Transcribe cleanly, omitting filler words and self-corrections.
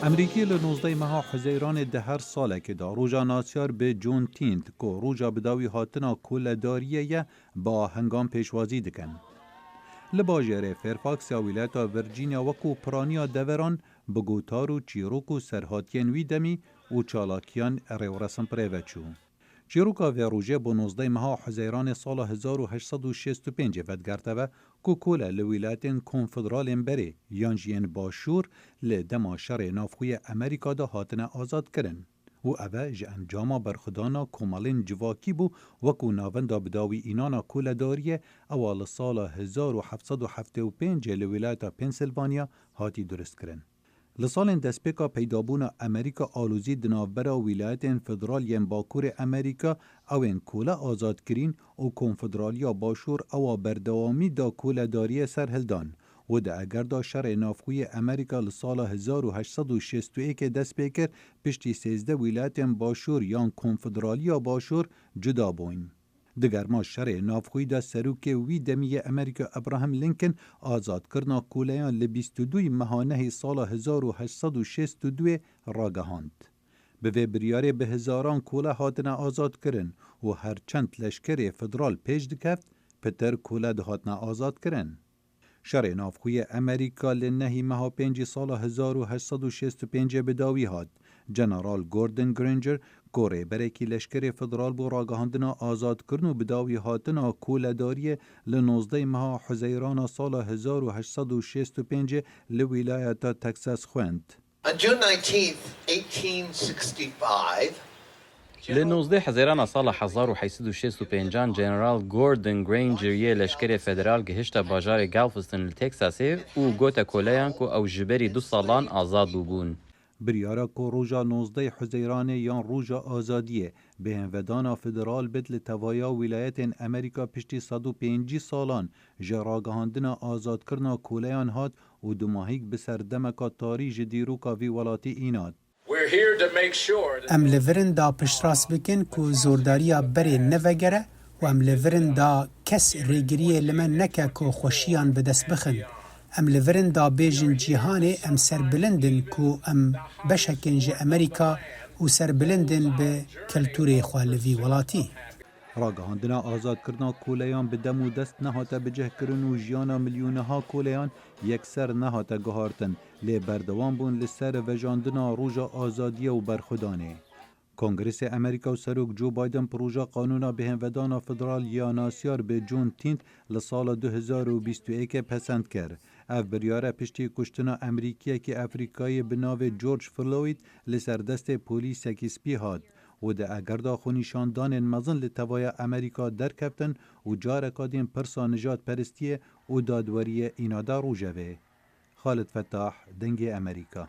امریکی لنوزده مها حزیران ده هر ساله که دا روژا ناسیار به جون تینت که روژا بداوی هاتنا کولداریه با هنگام پیشوازی دکن. لباجره فیرفاکس یا ولایت ورجینیا وکو پرانیا دوران بگوتار و چیروک و سرهاتین ویدمی و چالاکیان ریورسن پریوچو. چیروکا و روژه با 19 ماه حزیران سال 1865 ودگرتوه که کوله لولایت کنفدرال بری یانجین باشور لدما شر نافخوی امریکا دا هاتنه آزاد کرن. و اوه جه انجاما برخدانا کمالین جواکی بو وکو ناوندا بداوی اینانا کولداریه اوال سال 1775 لولایت پنسیلوانیا هاتی درست کرن. لسال دسپیکا پیدابون امریکا آلوزی دنافبرا ولایت فدرالین باکور امریکا اوین کوله آزاد کرین و کنفدرالیا باشور او بردوامی دا کوله داری سرهلدان و دا اگر دا شر نافخوی امریکا لسال 1861 دست پیکر پشتی 13 ولایت باشور یان کنفدرالیا باشور جدا بوین. دگر ما شر نافخوی دا سروک وی دمی امریکا ابراهام لینکن آزاد کرنا کولیان ل 22 مهانه سال 1862 راگهاند. به بریاره به هزاران کوله هاتنه آزاد کرن و هر چند لشکر فدرال پیش دکفت پتر کوله دهاتنه آزاد کرن. شر نافخوی امریکا لنهی مها 5 سال 1865 بداوی هاد. جنرال گوردن گرینجر کوره برکی لشکر فدرال بو راگهاندنا آزاد کرن و بداوی هاتنا کولداری لنوزده مها حزیران سال 1865 لولایت تکساس خوند. On June 19th, 1865, لنوزده حزیران سال 1865 جنرال گوردن گرینجر یه لشکر فدرال گهشت باجار گالفستن لتکساسه و گوتا کولیان کو او جبری 2 سالان آزاد بوبون. بریارا کو روژا 19 حزیران یان روژا آزادیه به هنودانا فدرال بدل توایا ولایت امریکا پشتی 105 سالان جراگهاندنا آزاد کرنا کولیان هات و دماهیک بسر دمکا تاری جدیروکا وی ولاتی ایناد. ام لورن دا پشتراس بکن کو زورداریا بری نوگره و ام لورن دا کس ریگریه لمن نکه کو خوشیان به دست بخن. ام لورن دا بیجن جیهانه ام سربلندن کو ام بشکنج امریکا و سربلندن به کلتور خوالوی ولاتی. راگهاندنا آزاد کرنا کولیان به دم و دست نهاتا بجه کرن و جیانا میلیونها کولیان یکسر نهاتا گهارتن لی بردوان بون لسر وجاندنا روژا آزادیه و برخودانه. کنگرس امریکا و سروک جو بایدن پروژه قانونا به هنودانا فدرال یا ناسیار به جون تینت لسال 2021 پسند کرد. اف بریاره پشتی کشتنا امریکیه که افریقایی بناو جورج فلوید لسر دست پولیس سپی هاد و ده اگر دا خونیشاندان مزن لتوای امریکا در کفتن و جارکادین پرسا نجات پرستیه و دادوری اینادا روژوه. خالد فتاح، دنگ امریکا.